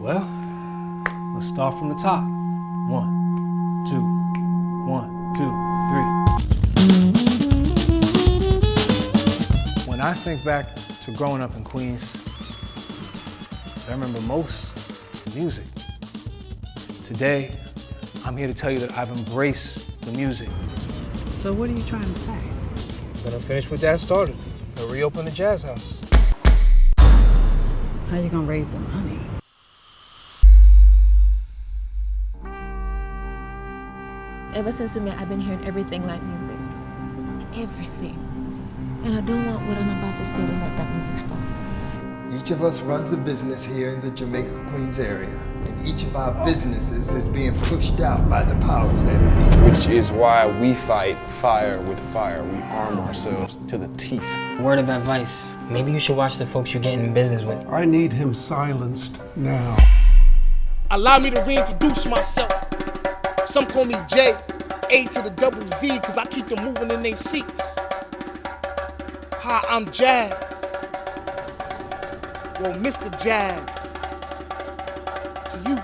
Well, let's start from the top. 1, 2, 1, 2, 3. When I think back to growing up in Queens, what I remember most is the music. Today, I'm here to tell you that I've embraced the music. So what are you trying to say? I'm gonna finish what Dad started and reopen the Jazz House. How you gonna raise the money? Ever since we met, I've been hearing everything like music. Everything. And I don't want what I'm about to say to let that music stop. Each of us runs a business here in the Jamaica, Queens area, and each of our businesses is being pushed out by the powers that be. Which is why we fight fire with fire. We arm ourselves to the teeth. Word of advice, maybe you should watch the folks you're getting in business with. I need him silenced now. Allow me to reintroduce myself. Some call me J, A to the double Z, cause I keep them moving in their seats. Hi, I'm Jazz. Well, Mr. Jazz. To you.